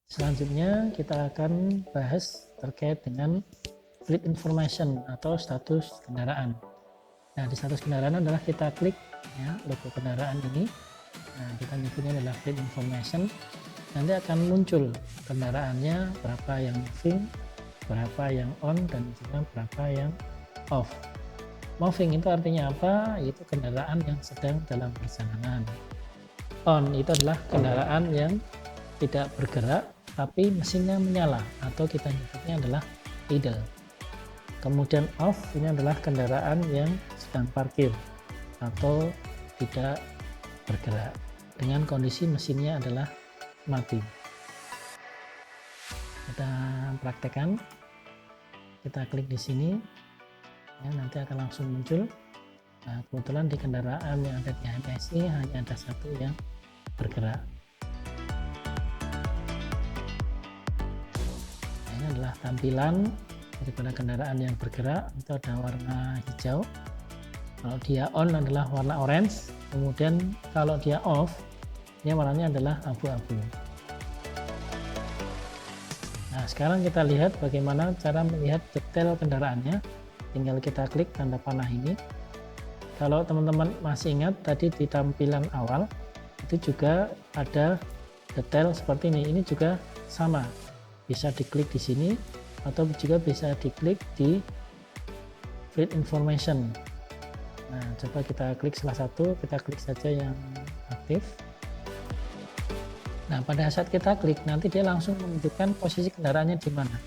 Selanjutnya kita akan bahas terkait dengan fleet information atau status kendaraan. Nah, di status kendaraan adalah kita klik ya logo kendaraan ini. Nah, kita nyebutnya adalah fleet information. Nanti akan muncul kendaraannya, berapa yang moving, berapa yang on, dan juga berapa yang off. Moving itu artinya apa? Itu kendaraan yang sedang dalam perjalanan. On itu adalah kendaraan yang tidak bergerak tapi mesinnya menyala atau kita nyebutnya adalah idle. Kemudian off ini adalah kendaraan yang sedang parkir atau tidak bergerak dengan kondisi mesinnya adalah mati. Kita praktekkan, kita klik di sini ya, nanti akan langsung muncul. Nah, kebetulan di kendaraan yang ada di HMSI hanya ada satu yang bergerak. Ini adalah tampilan daripada kendaraan yang bergerak. Itu ada warna hijau, kalau dia on adalah warna orange, kemudian kalau dia off ini warnanya adalah abu-abu. Nah, sekarang kita lihat bagaimana cara melihat detail kendaraannya. Tinggal kita klik tanda panah ini. Kalau teman-teman masih ingat tadi di tampilan awal itu juga ada detail seperti ini. Ini juga sama, bisa diklik di sini atau juga bisa diklik di fleet information. Nah, coba kita klik salah satu, kita klik saja yang aktif. Nah, pada saat kita klik nanti dia langsung menunjukkan posisi kendaraannya di mana.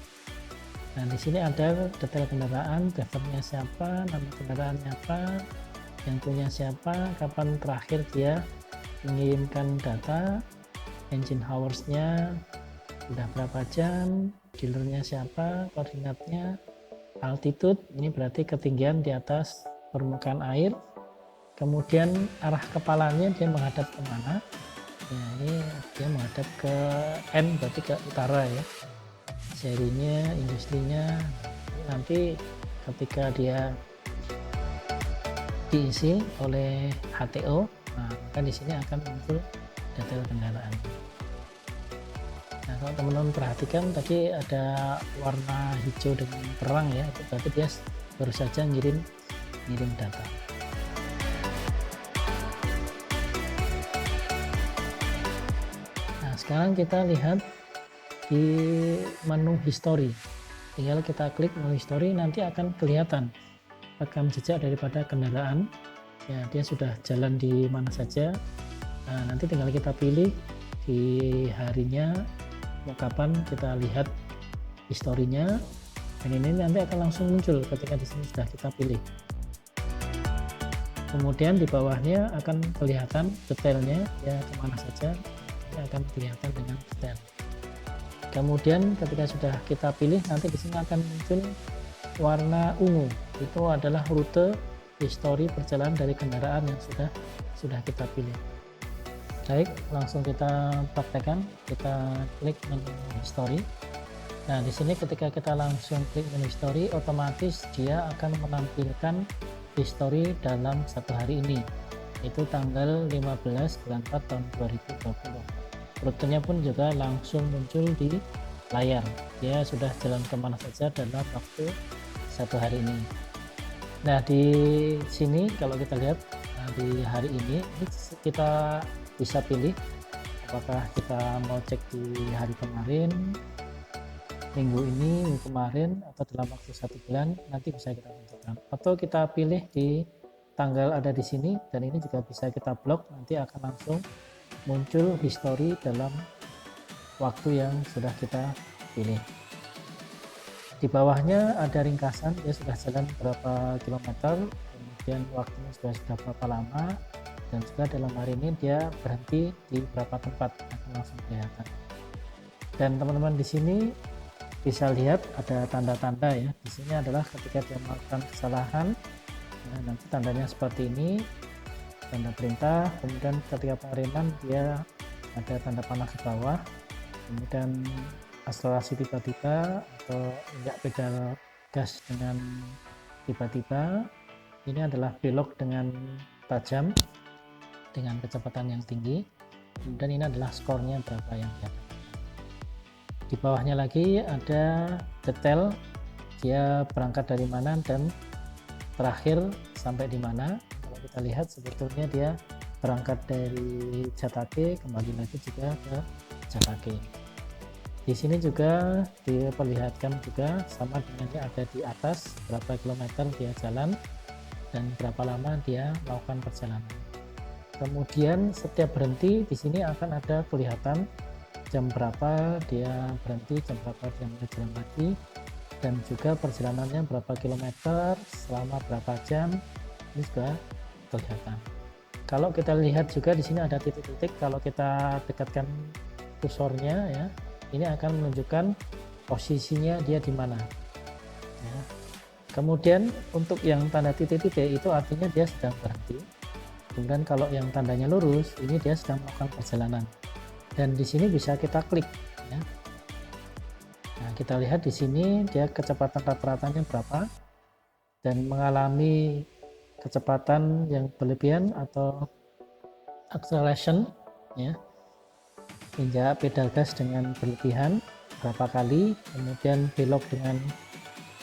Nah, di sini ada detail kendaraan, drivernya siapa, nama kendaraannya apa, yang punya siapa, kapan terakhir dia mengirimkan data, engine hours-nya, sudah berapa jam, dealernya siapa, koordinatnya, altitude, ini berarti ketinggian di atas permukaan air, kemudian arah kepalanya dia menghadap kemana. Nah, ini dia menghadap ke N, berarti ke utara ya. Serinya, industrinya, nanti ketika dia diisi oleh HTO, nah, maka di sini akan muncul detail kendaraan. Nah, kalau teman-teman perhatikan tadi ada warna hijau dengan terang ya, itu berarti dia baru saja ngirim data. Nah, sekarang kita lihat di menu history. Tinggal kita klik menu history, nanti akan kelihatan rekam jejak daripada kendaraan. Ya, dia sudah jalan di mana saja. Nah, nanti tinggal kita pilih di harinya, mau kapan kita lihat historinya, dan ini nanti akan langsung muncul ketika di sini sudah kita pilih. Kemudian di bawahnya akan kelihatan detailnya ya, kemana saja ini akan kelihatan dengan detail. Kemudian ketika sudah kita pilih nanti di sini akan muncul warna ungu, itu adalah rute histori perjalanan dari kendaraan yang sudah kita pilih. Baik, langsung kita praktekkan, kita klik menu history. Nah, di sini ketika kita langsung klik menu history, otomatis dia akan menampilkan history dalam satu hari ini, itu tanggal 15 bulan 4 tahun 2020. Rutenya pun juga langsung muncul di layar, dia sudah jalan kemana saja dalam waktu satu hari ini. Nah, di sini kalau kita lihat, nah, di hari ini kita bisa pilih apakah kita mau cek di hari kemarin, minggu ini, minggu kemarin, atau dalam waktu 1 bulan, nanti bisa kita tentukan. Atau kita pilih di tanggal ada di sini, dan ini juga bisa kita blok, nanti akan langsung muncul history dalam waktu yang sudah kita pilih. Di bawahnya ada ringkasan, dia sudah jalan berapa kilometer, kemudian waktunya sudah berapa lama, dan juga dalam hari ini dia berhenti di beberapa tempat, akan langsung kelihatan. Dan teman-teman di sini bisa lihat ada tanda-tanda ya. Di sini adalah ketika dia melakukan kesalahan, nah, nanti tandanya seperti ini, tanda perintah. Kemudian ketika pengiriman dia ada tanda panah ke bawah, kemudian akselerasi tiba-tiba atau injak pedal gas dengan tiba-tiba, ini adalah belok dengan tajam dengan kecepatan yang tinggi, dan ini adalah skornya berapa yang dia dapatkan. di bawahnya lagi ada detail dia berangkat dari mana dan terakhir sampai di mana. Kalau kita lihat sebetulnya dia berangkat dari Jatake kembali lagi juga ke Jatake. Di sini juga diperlihatkan juga sama dengannya ada di atas berapa kilometer dia jalan dan berapa lama dia melakukan perjalanan. Kemudian setiap berhenti di sini akan ada kelihatan jam berapa dia berhenti, jam berapa dia mulai jalan lagi, dan juga perjalanannya berapa kilometer selama berapa jam, ini juga kelihatan. Kalau kita lihat juga di sini ada titik-titik, kalau kita dekatkan kursornya ya, ini akan menunjukkan posisinya dia di mana. Ya. Kemudian untuk yang tanda titik-titik itu artinya dia sedang berhenti. Kemudian kalau yang tandanya lurus, ini dia sedang melakukan perjalanan. Dan di sini bisa kita klik. Ya. Nah, kita lihat di sini dia kecepatan rata-ratanya berapa dan mengalami kecepatan yang berlebihan atau acceleration, ya. Injak pedal gas dengan berlebihan berapa kali, kemudian belok dengan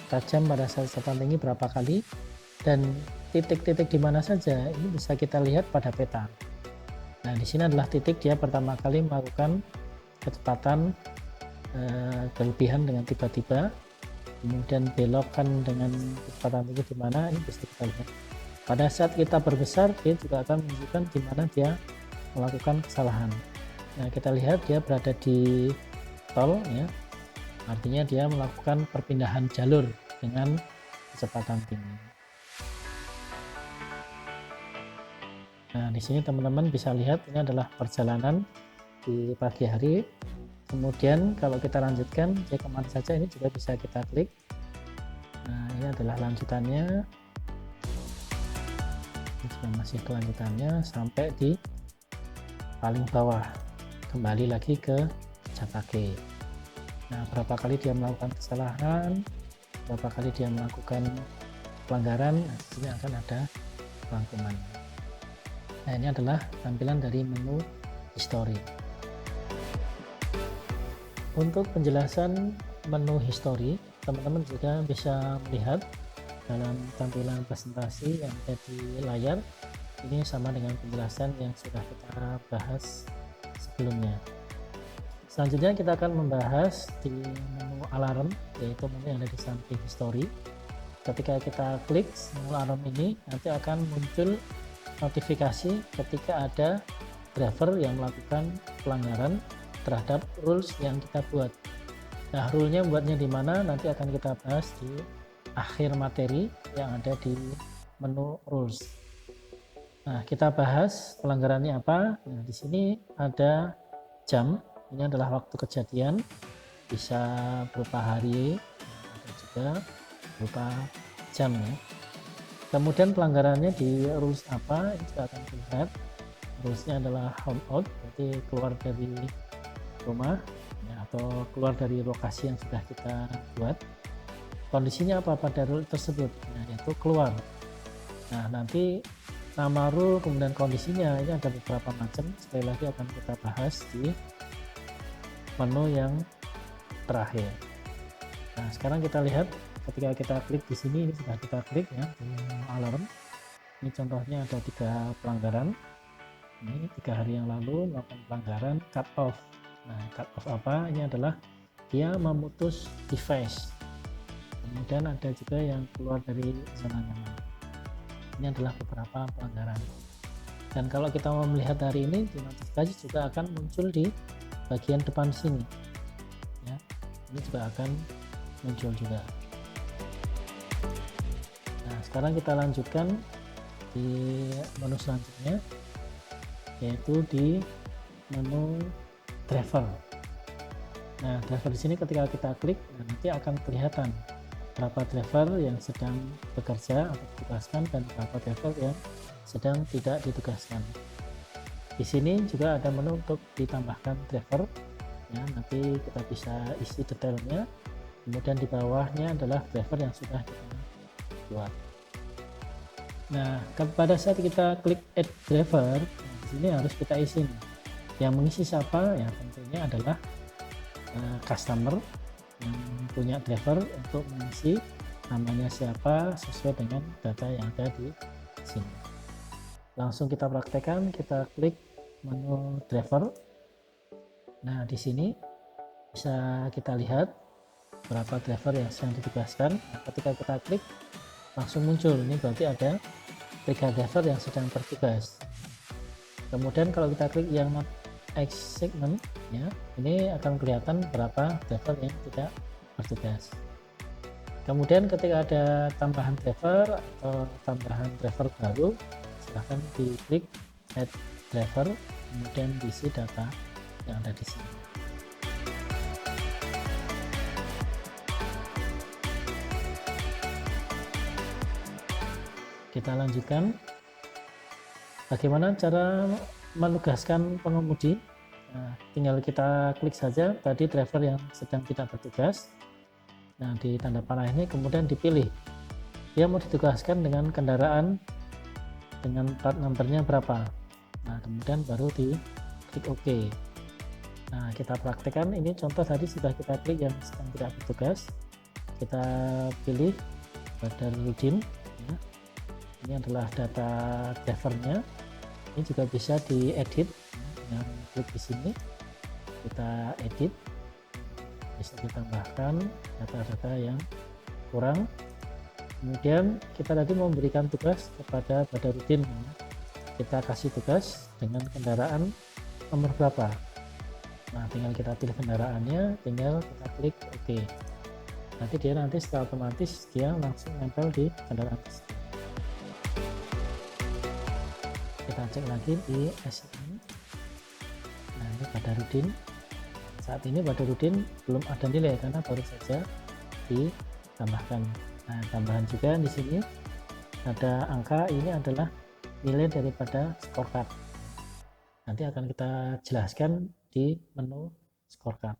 tajam pada saat kecepatan tinggi berapa kali, dan titik-titik di mana saja ini bisa kita lihat pada peta. Nah, di sini adalah titik dia pertama kali melakukan kecepatan berlebihan dengan tiba-tiba, kemudian belokkan dengan kecepatan tinggi di mana, ini bisa kita lihat. Pada saat kita berbesar, dia juga akan menunjukkan di mana dia melakukan kesalahan. Nah, kita lihat dia berada di tol, ya, artinya dia melakukan perpindahan jalur dengan kecepatan tinggi. Nah, di sini teman-teman bisa lihat ini adalah perjalanan di pagi hari. Kemudian kalau kita lanjutkan, dia kemana saja ini juga bisa kita klik. Nah, ini adalah lanjutannya. Ini juga masih kelanjutannya sampai di paling bawah. Kembali lagi ke Jatake. Nah, berapa kali dia melakukan kesalahan, berapa kali dia melakukan pelanggaran, nah, di sini akan ada rangkumannya. Nah, ini adalah tampilan dari menu history. Untuk penjelasan menu history, teman-teman juga bisa melihat dalam tampilan presentasi yang ada di layar. Ini sama dengan penjelasan yang sudah kita bahas sebelumnya. Selanjutnya kita akan membahas di menu alarm, yaitu menu yang ada di samping history. Ketika kita klik menu alarm ini, nanti akan muncul notifikasi ketika ada driver yang melakukan pelanggaran terhadap rules yang kita buat. Nah, rule-nya buatnya di mana nanti akan kita bahas di akhir materi yang ada di menu rules. Nah, kita bahas pelanggarannya apa. Nah, di sini ada jam, ini adalah waktu kejadian, bisa berupa hari, ada juga berupa jam, ya. Kemudian pelanggarannya di rules apa, ini juga akan terlihat. Rulesnya adalah home out, berarti keluar dari rumah, ya, atau keluar dari lokasi yang sudah kita buat. Kondisinya apa pada rule tersebut? Nah, yaitu keluar. Nah, nanti nama rule kemudian kondisinya ini ada beberapa macam, sekali lagi akan kita bahas di menu yang terakhir. Nah, sekarang kita lihat ketika kita klik di sini, ini sudah kita klik, ya, di alarm. Ini contohnya ada 3 pelanggaran. Ini 3 hari yang lalu melakukan pelanggaran cut off. Nah, cut off apa? Ini adalah dia memutus device. Kemudian ada juga yang keluar dari zona nyaman. Ini adalah beberapa pelanggaran. Dan kalau kita mau melihat hari ini, di notifikasi juga akan muncul di bagian depan sini. Ya, ini juga akan muncul juga. Nah, sekarang kita lanjutkan di menu selanjutnya, yaitu di menu driver. Nah, driver di sini ketika kita klik, nanti akan kelihatan berapa driver yang sedang bekerja atau ditugaskan dan berapa driver yang sedang tidak ditugaskan. Di sini juga ada menu untuk ditambahkan driver, ya, nanti kita bisa isi detailnya. Kemudian di bawahnya adalah driver yang sudah kita buat. Nah, pada saat kita klik add driver, nah, di sini harus kita isi nih. Yang mengisi siapa? Ya, tentunya adalah customer yang punya driver untuk mengisi namanya siapa sesuai dengan data yang ada di sini. Langsung kita praktekkan, kita klik menu driver. Nah, di sini bisa kita lihat berapa driver yang sedang ditugaskan. Nah, ketika kita klik langsung muncul, ini berarti ada 3 driver yang sedang bertugas. Kemudian kalau kita klik yang not segment ya, ini akan kelihatan berapa driver yang tidak bertugas. Kemudian ketika ada tambahan driver atau tambahan driver baru, silahkan diklik add driver, kemudian diisi data yang ada di sini. Kita lanjutkan bagaimana cara menugaskan pengemudi. Nah, tinggal kita klik saja tadi driver yang sedang tidak bertugas. Nah, di tanda panah ini kemudian dipilih dia mau ditugaskan dengan kendaraan dengan plat nomornya berapa. Nah, kemudian baru di klik OK. Nah, kita praktekkan, ini contoh tadi sudah kita klik yang sedang tidak bertugas, kita pilih Badarudin ya. Ini adalah data drivernya. Ini juga bisa diedit dengan klik di sini, kita edit, bisa ditambahkan data-data yang kurang. Kemudian kita tadi memberikan tugas kepada Badarudin, kita kasih tugas dengan kendaraan nomor berapa. Nah, tinggal kita pilih kendaraannya, tinggal kita klik OK. Nanti secara otomatis dia langsung nempel di kendaraan tersebut. Kita cek lagi di SIM. Nah, ini Badarudin. Saat ini Badarudin belum ada nilai karena baru saja ditambahkan. Nah, tambahan juga di sini ada angka, ini adalah nilai daripada scorecard. Nanti akan kita jelaskan di menu scorecard.